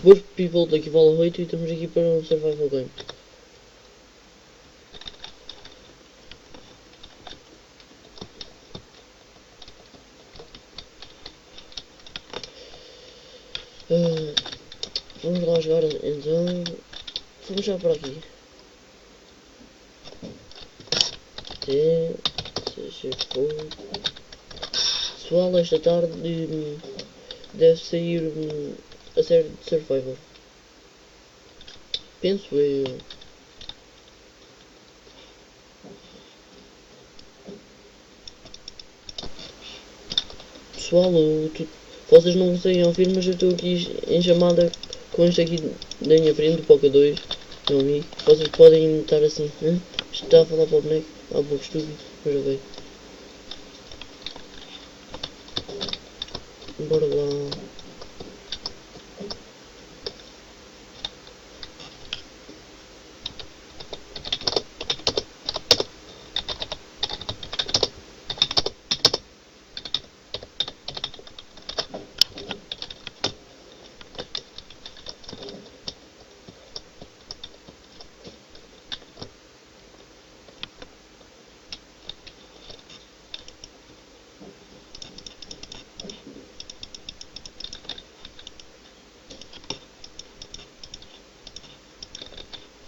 Boas people, daqui fala 8 e estamos aqui para um survival game. Vamos lá jogar então. Vamos já para aqui. Até seja for. Pessoal, esta tarde deve sair a série de survival. Penso eu. Pessoal, vocês não conseguem ouvir, mas eu estou aqui em chamada com este aqui da minha frente, do Poca 2, meu amigo. Vocês podem estar assim, hein? Está a falar para o boneco, há pouco estúpido, mas ok. Bora lá.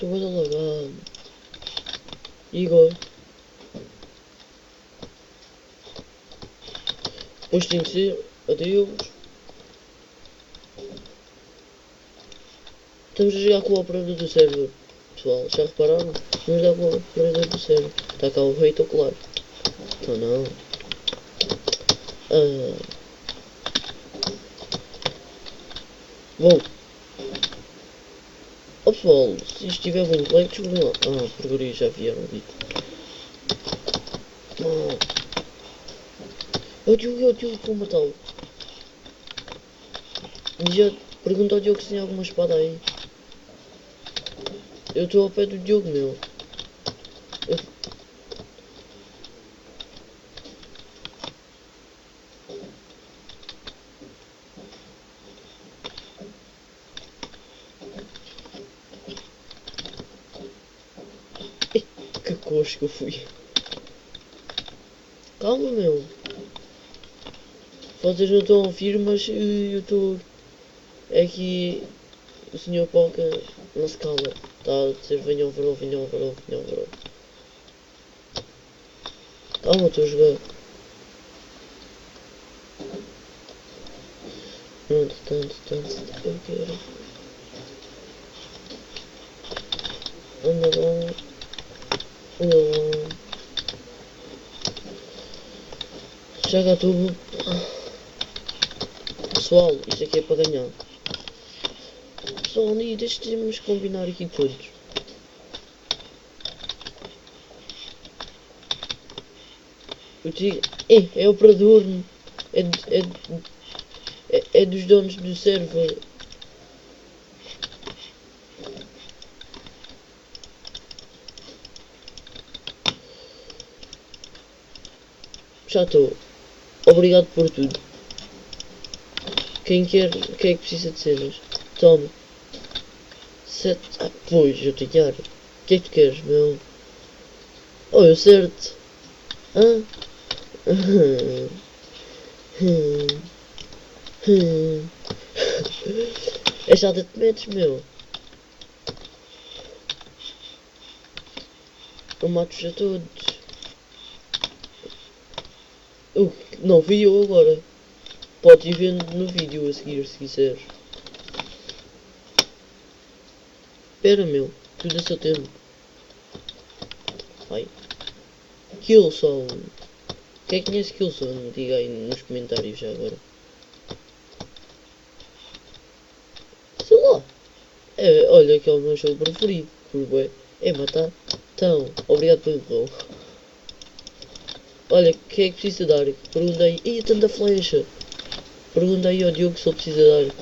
Estou bem alagado. Igor. Depois tem que ser. Adeus. Estamos a jogar com o operador do server. Pessoal, já repararam? Vamos jogar com o operador do server. Está cá o rei, estou claro. Então não. Bom. Oh pessoal, se estiver muito lag, desculpem lá. Porcaria, já vieram ali. É o Diogo que vou matá-lo. Já pergunta ao Diogo se tem alguma espada aí. Eu estou ao pé do Diogo, meu. Que coxo que eu fui. Calma, meu. Vocês não estão a ouvir, mas eu estou... É que o Sr. Poca não se cala. Está a dizer venham verão, venham verão, venham verão. Calma, estou a jogar. Tanto, eu quero. Anda bom. Anda bom. Joga tudo. Pessoal, isto aqui é para ganhar. Pessoal, e deixemos combinar aqui todos. Eu digo, é operador. É dos donos do server. Já estou. Obrigado por tudo. Quem é que precisa de cenas? Toma. 7. Pois, eu tenho ar. O que é que tu queres, meu? Oh, eu certo. Hã? É já de te metes, meu. Eu mato-os a todos. Não, vi eu agora. Podes ir vendo no vídeo a seguir, se quiseres. Espera, meu. Tudo a seu tempo. Ai. Killzone. Quem conhece Killzone? Diga aí nos comentários já agora. Sei lá. Olha que é o meu jogo preferido. Porque é matar. Então, obrigado pelo rol. Olha, quem é que precisa dar? Perguntei. Ih, tanta flecha. Perguntei ao Diogo se ele precisa dar.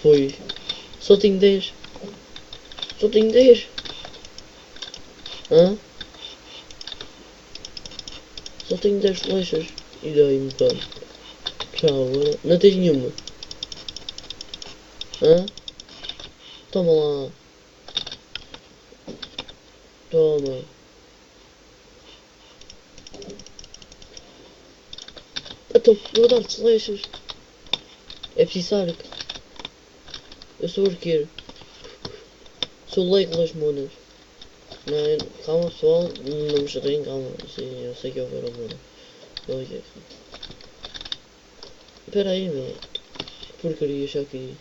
Pois. Só tenho 10. Só tenho 10. Hã? Só tenho 10 flechas. E daí-me, pronto. Já agora. Não tens nenhuma. Hã? Toma lá. Toma. Então, vou dar-te flechas. É preciso arco. Eu sou arqueiro. Sou Legolas, monas. Não, calma pessoal, não me chateiem, calma. Sim, eu sei que é o Veromona. Espera aí, meu. Porcaria, já aqui.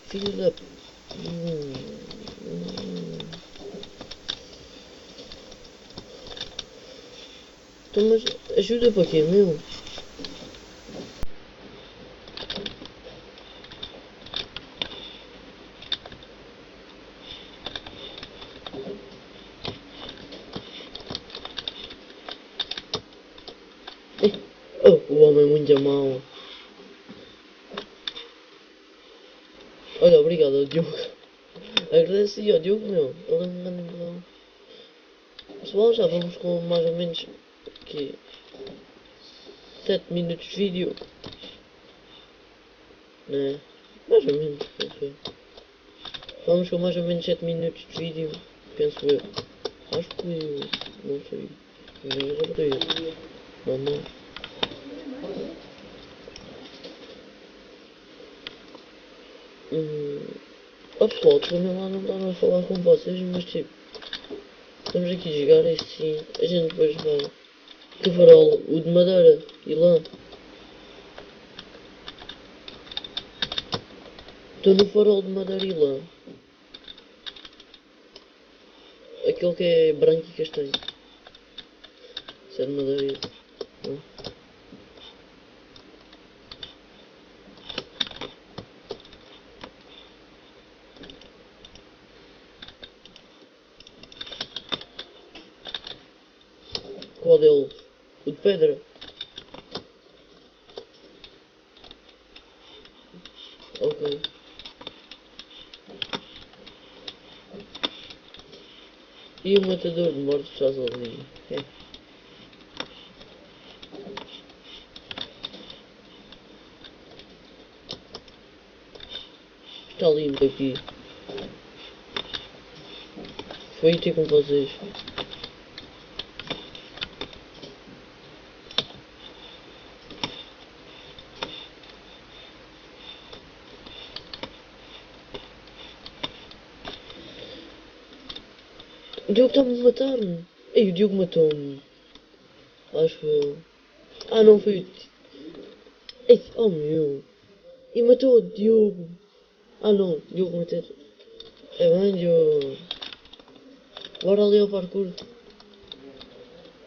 Filho da... Então, mas ajuda para quê, meu? Oh, o homem é muito mau. Olha, obrigado ao Diogo. Agradeci ao Diogo, meu. Ele é um grande vilão. Pessoal, já vamos com mais ou menos que 7 minutos de vídeo. Né? Mais ou menos, ok. Vamos com mais ou menos 7 minutos de vídeo, penso eu. Acho que não sei. Nem certeza. Vamos. Oh pessoal, desculpem lá não estar a falar com vocês, mas tipo, estamos aqui a jogar este sim. A gente depois vai. Que farol, o de madeira, e lá. Estou no farol de madeira e lã. Aquele que é branco e castanho. Isso é de madeira e lã. Qual deles? O de pedra? Ok. E o matador de mortos já ali. É. Está limpo aqui. Foi ter com vocês. O Diogo está-me a matar-me. Ei, o Diogo matou-me. Acho eu. Ah, não foi o... Ei, oh meu. E matou o Diogo. Ah não, Diogo matou. É bem, Diogo. Bora ali ao parkour.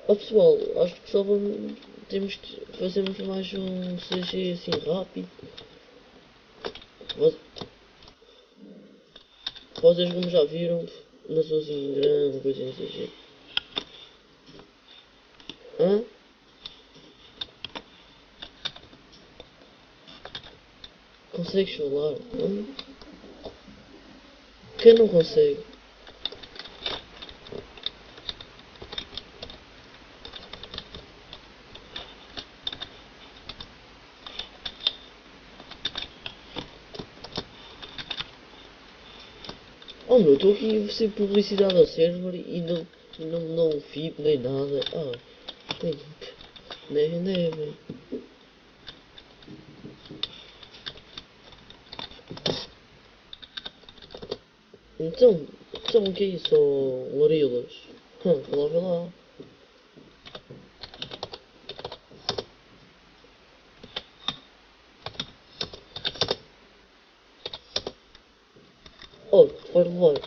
Oh pessoal, acho que só vamos... Temos que fazermos mais um CG assim rápido. Vocês como já viram, não sou assim grande coisa em CG. Hã? Consegues falar? Hã? Quem não consegue? Oh meu, estou aqui a fazer publicidade ao server e não me dão um feed nem nada. Ah, nem velho. Então o que é isso, Lorilas? Vê lá, vê lá. Oh, vai levar.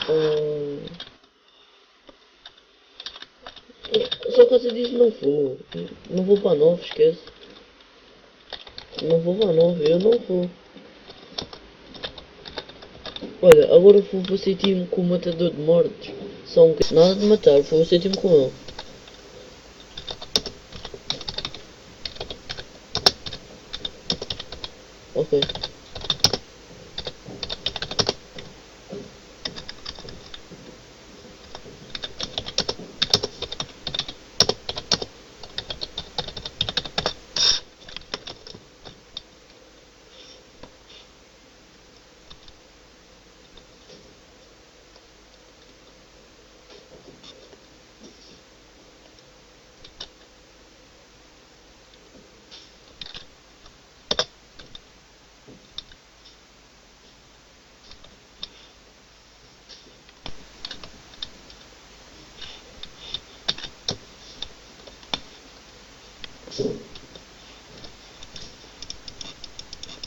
Ah, só por causa disso não vou. Não vou para a 9, esquece. Não vou para a 9, eu não vou. Olha, agora vou ser time com o matador de mortes. Só um bocadinho. Nada de matar, vou ser time com ele. Ok.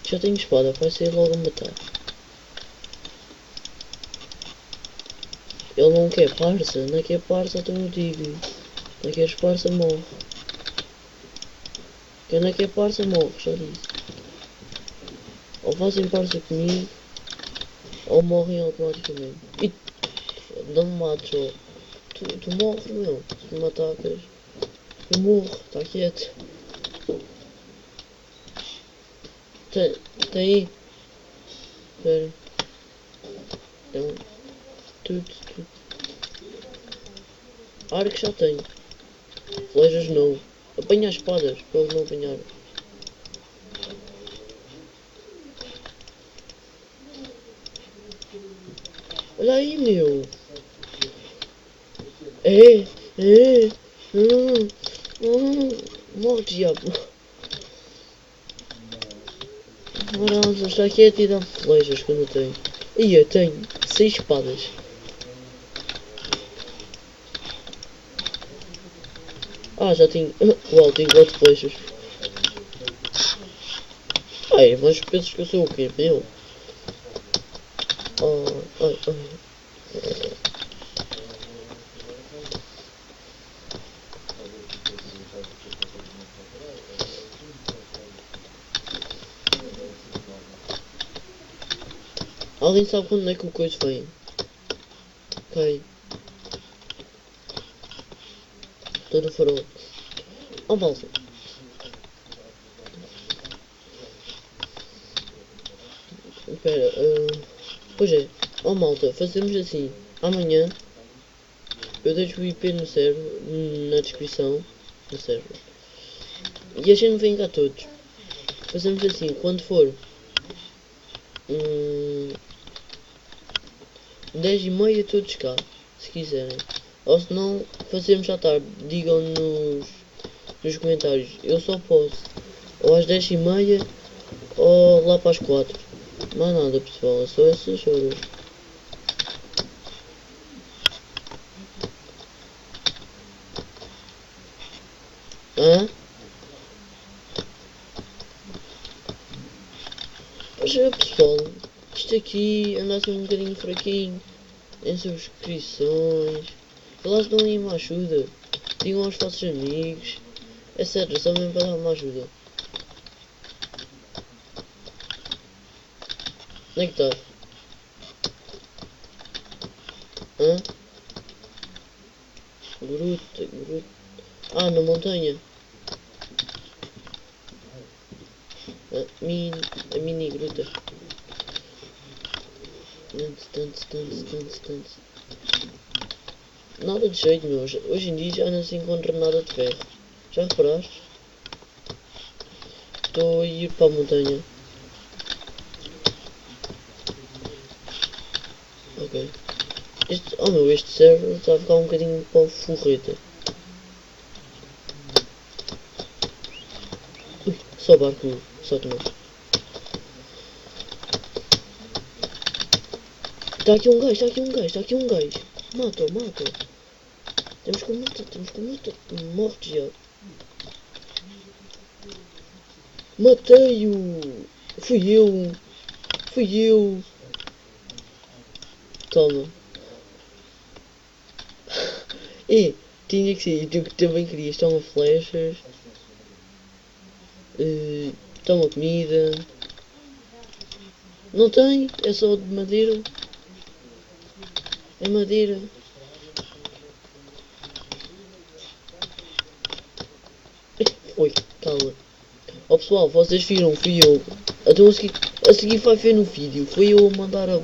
Já tenho espada, vai sair logo a matar. Ele não quer parça, não quer parça, então eu digo. Não queres parça, morre. Quem não quer parça, morre, já disse. Ou fazem parça comigo, ou morrem automaticamente. E não me mates, ó. Tu morres, meu, se me atacas. Eu morro, está quieto. Tem aí. Espera. Não. Tudo. Arco já tenho. Flechas não. Apanha as espadas, para eles não apanharem. Olha aí, meu. É. Morre, diabo. Ora, vamos estar quieto e dá-me flechas que eu não tenho. E eu tenho 6 espadas. Ah, já tenho. Uau, tenho 4 flechas. Ai, mas pensas que eu sou o quê? Meu? Ai. Alguém sabe quando é que o coisa vem? Ok. Estou no farol. Oh, malta. Espera. Pois é. Oh, malta. Fazemos assim. Amanhã eu deixo o IP no server. Na descrição. No server. E a gente vem cá todos. Fazemos assim. Quando for 10h30 todos cá. Se quiserem. Ou se não, fazemos à tarde. Digam nos comentários. Eu só posso. Ou às 10h30 ou lá para as 4. Não há nada, pessoal. É só essas horas. Hã? Pois é, pessoal. Isto aqui anda assim um bocadinho fraquinho. Em subscrições. Vê lá se dão aí uma ajuda. Digam aos vossos amigos. É sério, só mesmo para dar uma ajuda. Onde é que estás? Hã? Gruta. Ah, na montanha. A mini gruta. Tantos. Nada de jeito, meu. Hoje em dia já não se encontra nada de ferro. Já reparaste? Estou a ir para a montanha. Ok. Este server está a ficar um bocadinho para o forreta. Ui, só barco, só que não. Está aqui um gajo. Mata. Temos que matar. Morre, já. Matei-o! Fui eu! Toma. E tinha que ser. Tu também querias. Toma flechas. Toma comida. Não tem, é só de madeira. É madeira. Oi, cala. Ó pessoal, vocês viram, fui eu. Então a seguir vai ver no vídeo. Foi eu a mandar a